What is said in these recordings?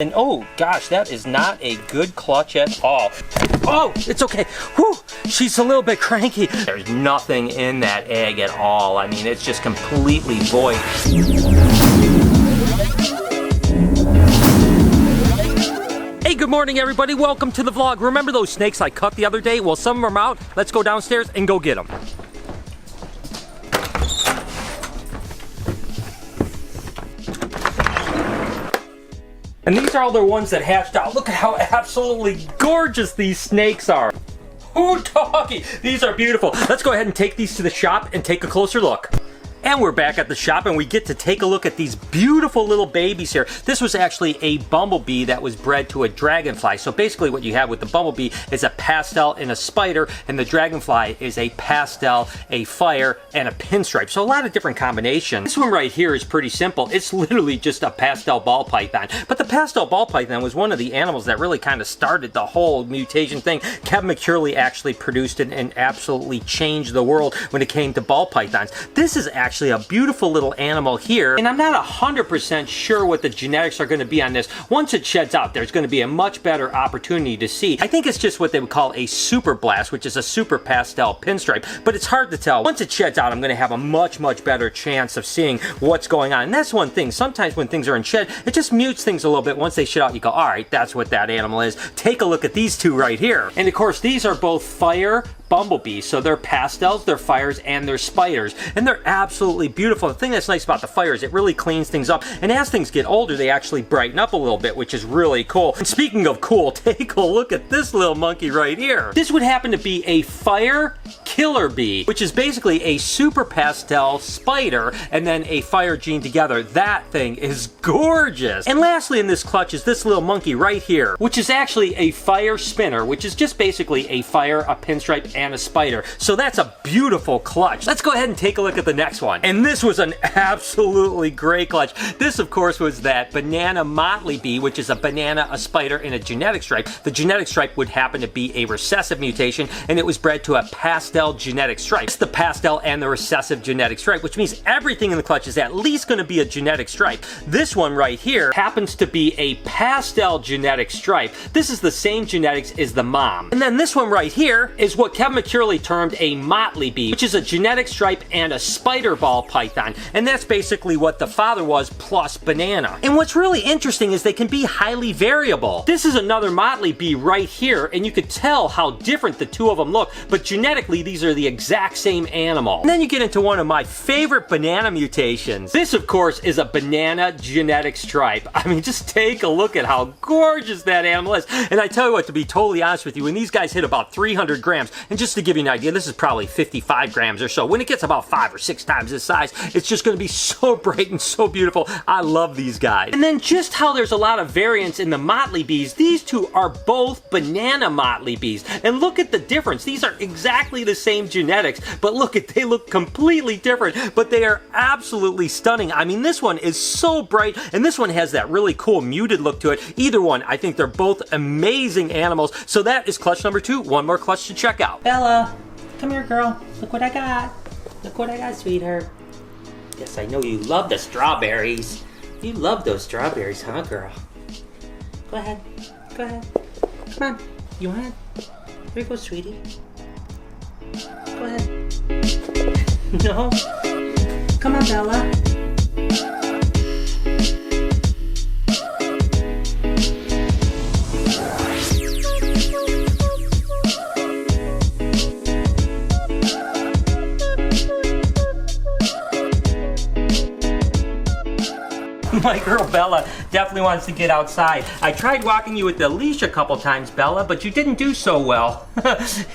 And oh gosh, that is not a good clutch at all. Oh, it's okay. Whew, she's a little bit cranky. There's nothing in that egg at all. I mean, it's just completely void. Hey, good morning everybody. Welcome to the vlog. Remember those snakes I cut the other day? Well, some of them are out. Let's go downstairs and go get them. And these are all the ones that hatched out. Look at how absolutely gorgeous these snakes are. Ooh, doggy, these are beautiful. Let's go ahead and take these to the shop and take a closer look. And we're back at the shop and we get to take a look at these beautiful little babies here. This was actually a bumblebee that was bred to a dragonfly. So basically what you have with the bumblebee is a pastel and a spider, and the dragonfly is a pastel, a fire, and a pinstripe. So a lot of different combinations. This one right here is pretty simple. It's literally just a pastel ball python. But the pastel ball python was one of the animals that really kind of started the whole mutation thing. Kevin McCurley actually produced it and absolutely changed the world when it came to ball pythons. This is actually a beautiful little animal here, and I'm not 100% sure what the genetics are going to be on this. Once it sheds out, there's going to be a much better opportunity to see. I think it's just what they would call a super blast, which is a super pastel pinstripe, but it's hard to tell. Once it sheds out, I'm going to have a much better chance of seeing what's going on. And that's one thing. Sometimes when things are in shed, it just mutes things a little bit. Once they shed out, you go, all right, that's what that animal is. Take a look at these two right here. And of course, these are both fire bumblebees, so they're pastels, they're fires, and they're spiders, and they're absolutely beautiful. The thing that's nice about the fire is it really cleans things up, and as things get older, they actually brighten up a little bit, which is really cool. And speaking of cool, take a look at this little monkey right here. This would happen to be a fire killer bee, which is basically a super pastel spider and then a fire gene together. That thing is gorgeous. And lastly in this clutch is this little monkey right here, which is actually a fire spinner, which is just basically a fire, a pinstripe, and a spider. So that's a beautiful clutch. Let's go ahead and take a look at the next one. And this was an absolutely great clutch. This, of course, was that banana motley bee, which is a banana, a spider, and a genetic stripe. The genetic stripe would happen to be a recessive mutation, and it was bred to a pastel genetic stripe. It's the pastel and the recessive genetic stripe, which means everything in the clutch is at least going to be a genetic stripe. This one right here happens to be a pastel genetic stripe. This is the same genetics as the mom. And then this one right here is what Kevin McCurley termed a motley bee, which is a genetic stripe and a spider ball python. And that's basically what the father was plus banana. And what's really interesting is they can be highly variable. This is another motley bee right here, and you could tell how different the two of them look, but genetically these are the exact same animal. And then you get into one of my favorite banana mutations. This, of course, is a banana genetic stripe. I mean, just take a look at how gorgeous that animal is. And I tell you what, to be totally honest with you, when these guys hit about 300 grams, and just to give you an idea, this is probably 55 grams or so. When it gets about 5 or 6 times this size, it's just going to be so bright and so beautiful. I love these guys. And then just how there's a lot of variance in the motley bees, these two are both banana motley bees. And look at the difference. These are exactly the same genetics, but look at, they look completely different, but they are absolutely stunning. I mean, this one is so bright, and this one has that really cool muted look to it. Either one, I think they're both amazing animals. So that is clutch number 2. One more clutch to check out. Bella, come here, girl. Look what I got. Look what I got, sweetheart. Yes, I know you love the strawberries. You love those strawberries, huh, girl? Go ahead. Go ahead. Come on. You want it? Here you go, sweetie. Go ahead. No? Come on, Bella. My girl Bella definitely wants to get outside. I tried walking you with the leash a couple times, Bella, but you didn't do so well.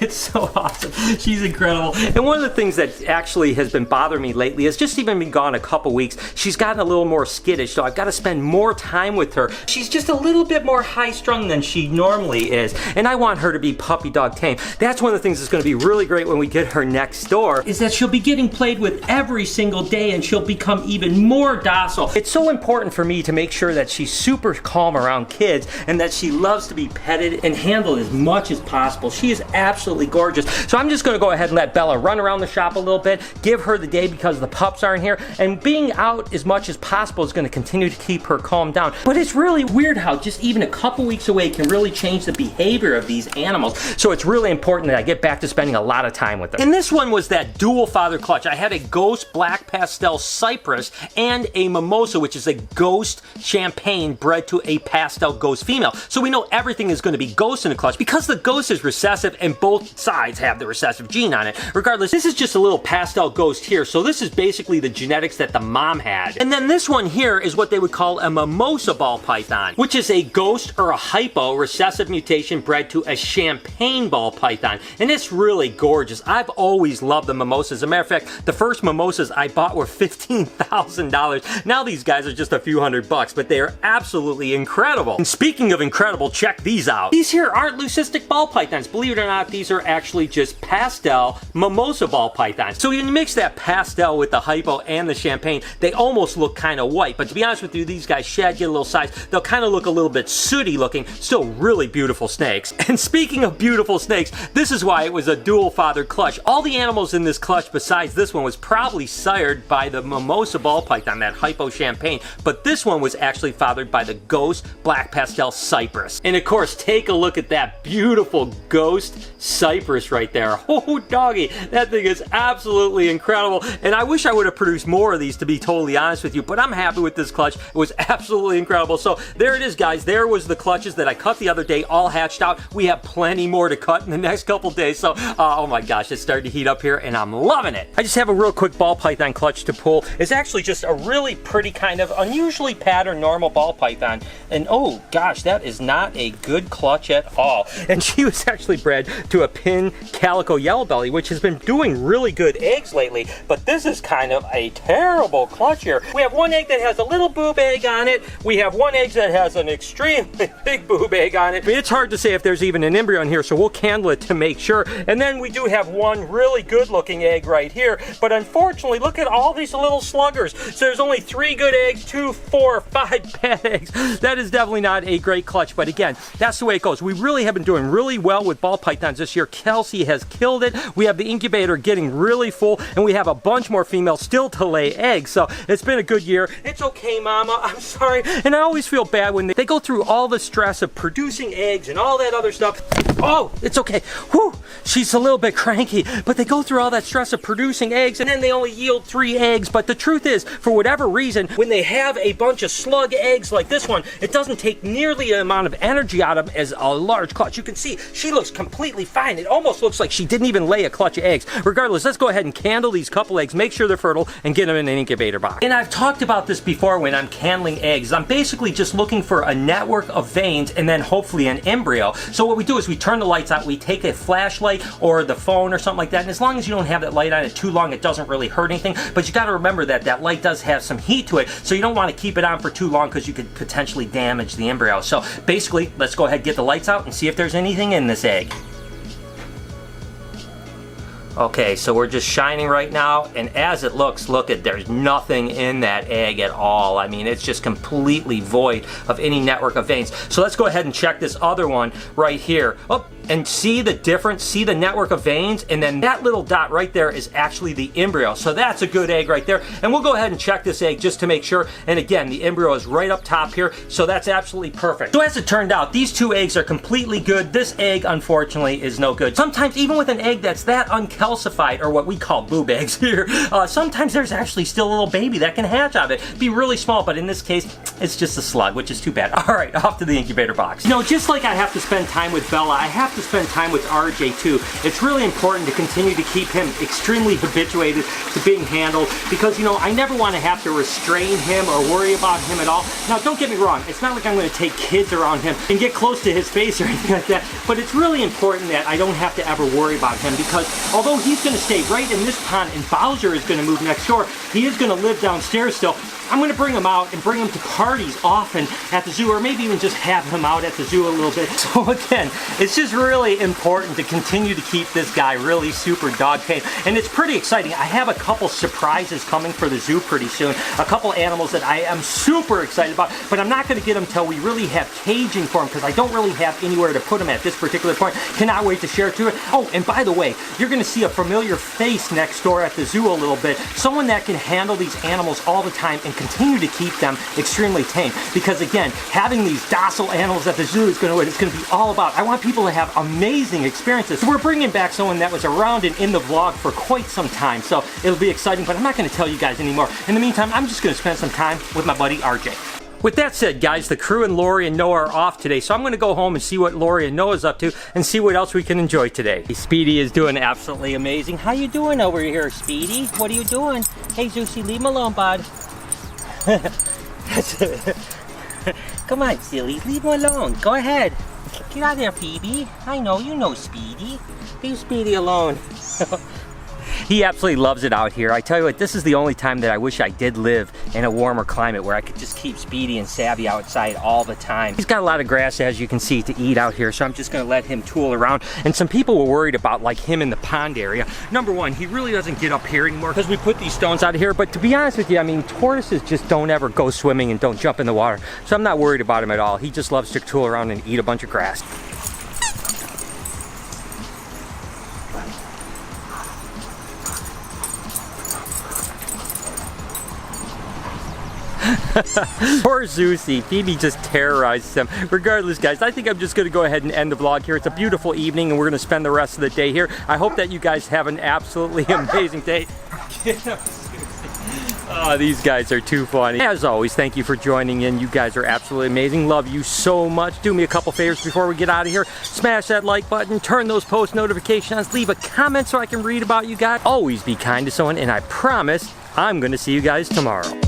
It's so awesome. She's incredible. And one of the things that actually has been bothering me lately is just even been gone a couple weeks. She's gotten a little more skittish, so I've got to spend more time with her. She's just a little bit more high-strung than she normally is, and I want her to be puppy dog tame. That's one of the things that's going to be really great when we get her next door, is that she'll be getting played with every single day, and she'll become even more docile. It's so important for me to make sure that that she's super calm around kids and that she loves to be petted and handled as much as possible. She is absolutely gorgeous. So I'm just gonna go ahead and let Bella run around the shop a little bit, give her the day because the pups aren't here, and being out as much as possible is gonna continue to keep her calmed down. But it's really weird how just even a couple weeks away can really change the behavior of these animals. So it's really important that I get back to spending a lot of time with them. And this one was that dual father clutch. I had a ghost black pastel cypress and a mimosa, which is a ghost champagne bred to a pastel ghost female. So we know everything is going to be ghost in the clutch because the ghost is recessive and both sides have the recessive gene on it. Regardless, this is just a little pastel ghost here. So this is basically the genetics that the mom had. And then this one here is what they would call a mimosa ball python, which is a ghost or a hypo recessive mutation bred to a champagne ball python. And it's really gorgeous. I've always loved the mimosas. As a matter of fact, the first mimosas I bought were $15,000. Now these guys are just a few $100, but they are absolutely incredible. And speaking of incredible, check these out. These here aren't leucistic ball pythons. Believe it or not, these are actually just pastel mimosa ball pythons. So when you mix that pastel with the hypo and the champagne, they almost look kind of white. But to be honest with you, these guys shed, get a little size. They'll kind of look a little bit sooty looking. Still really beautiful snakes. And speaking of beautiful snakes, this is why it was a dual father clutch. All the animals in this clutch besides this one was probably sired by the mimosa ball python, that hypo champagne, but this one was actually fathered by the ghost black pastel cypress. And of course, take a look at that beautiful ghost cypress right there. Oh doggy, that thing is absolutely incredible. And I wish I would have produced more of these, to be totally honest with you, but I'm happy with this clutch. It was absolutely incredible. So there it is, guys. There was the clutches that I cut the other day, all hatched out. We have plenty more to cut in the next couple days. So oh my gosh, it's starting to heat up here and I'm loving it. I just have a real quick ball python clutch to pull. It's actually just a really pretty kind of unusually patterned normal ball python. And oh gosh, that is not a good clutch at all. And she was actually bred to a pin calico yellow belly, which has been doing really good eggs lately. But this is kind of a terrible clutch here. We have one egg that has a little boob egg on it. We have one egg that has an extremely big boob egg on it. It's hard to say if there's even an embryo in here, so we'll candle it to make sure. And then we do have one really good looking egg right here. But unfortunately, look at all these little sluggers. So there's only 3 good eggs, 2, 4, 5 bad eggs. That is definitely not a great clutch. But again, that's the way it goes. We really have been doing really well with ball pythons this year. Kelsey has killed it. We have the incubator getting really full, and we have a bunch more females still to lay eggs. So it's been a good year. It's okay, Mama. I'm sorry. And I always feel bad when they go through all the stress of producing eggs and all that other stuff. Oh, it's okay. Whew, she's a little bit cranky, but they go through all that stress of producing eggs and then they only yield 3 eggs. But the truth is, for whatever reason, when they have a bunch of slug eggs like this one, it doesn't take nearly the amount of energy out of them as a large clutch. You can see she looks completely fine. It almost looks like she didn't even lay a clutch of eggs. Regardless, let's go ahead and candle these couple eggs, make sure they're fertile, and get them in an incubator box. And I've talked about this before when I'm candling eggs. I'm basically just looking for a network of veins and then hopefully an embryo. So what we do is we turn the lights out, we take a flashlight or the phone or something like that, and as long as you don't have that light on it too long, it doesn't really hurt anything. But you got to remember that that light does have some heat to it, so you don't want to keep it on for too long because you could potentially damage the embryo. So basically, let's go ahead, get the lights out, and see if there's anything in this egg. Okay, so we're just shining right now, and as it looks, look at, there's nothing in that egg at all. I mean, it's just completely void of any network of veins. So let's go ahead and check this other one right here. Oh, and see the difference, see the network of veins, and then that little dot right there is actually the embryo. So that's a good egg right there. And we'll go ahead and check this egg just to make sure. And again, the embryo is right up top here, so that's absolutely perfect. So as it turned out, these 2 eggs are completely good. This egg, unfortunately, is no good. Sometimes even with an egg that's that uncalcified, or what we call boob eggs here, sometimes there's actually still a little baby that can hatch out of it. Be really small, but in this case, it's just a slug, which is too bad. All right, off to the incubator box. You know, just like I have to spend time with Bella, I have to spend time with RJ too. It's really important to continue to keep him extremely habituated to being handled, because, you know, I never want to have to restrain him or worry about him at all. Now, don't get me wrong, it's not like I'm going to take kids around him and get close to his face or anything like that, but it's really important that I don't have to ever worry about him, because although he's going to stay right in this pond and Bowser is going to move next door, he is going to live downstairs still. I'm gonna bring him out and bring him to parties often at the zoo, or maybe even just have him out at the zoo a little bit. So again, it's just really important to continue to keep this guy really super dog tame, and it's pretty exciting. I have a couple surprises coming for the zoo pretty soon, a couple animals that I am super excited about, but I'm not gonna get them till we really have caging for them, because I don't really have anywhere to put them at this particular point. Cannot wait to share it to it. Oh, and by the way, you're gonna see a familiar face next door at the zoo a little bit, someone that can handle these animals all the time and continue to keep them extremely tame, because again, having these docile animals at the zoo is gonna what it's gonna be all about. I want people to have amazing experiences. So we're bringing back someone that was around and in the vlog for quite some time, so it'll be exciting, but I'm not gonna tell you guys anymore. In the meantime, I'm just gonna spend some time with my buddy RJ. With that said, guys, the crew and Lori and Noah are off today, so I'm going to go home and see what Lori and Noah's up to and see what else we can enjoy today. Speedy is doing absolutely amazing. How you doing over here, Speedy? What are you doing? Hey, Zeusy, leave him alone, bud. Come on, silly, leave him alone. Go ahead. Get out of there, Phoebe. I know, you know Speedy. Leave Speedy alone. He absolutely loves it out here. I tell you what, this is the only time that I wish I did live in a warmer climate where I could just keep Speedy and Savvy outside all the time. He's got a lot of grass, as you can see, to eat out here, so I'm just gonna let him tool around. And some people were worried about like him in the pond area. Number one, he really doesn't get up here anymore because we put these stones out here, but to be honest with you, I mean, tortoises just don't ever go swimming and don't jump in the water, so I'm not worried about him at all. He just loves to tool around and eat a bunch of grass. Poor Zeusy, Phoebe just terrorized him. Regardless, guys, I think I'm just going to go ahead and end the vlog here. It's a beautiful evening and we're going to spend the rest of the day here. I hope that you guys have an absolutely amazing day. Oh, these guys are too funny. As always, thank you for joining in. You guys are absolutely amazing. Love you so much. Do me a couple favors before we get out of here. Smash that like button, turn those post notifications on, leave a comment so I can read about you guys. Always be kind to someone, and I promise I'm going to see you guys tomorrow.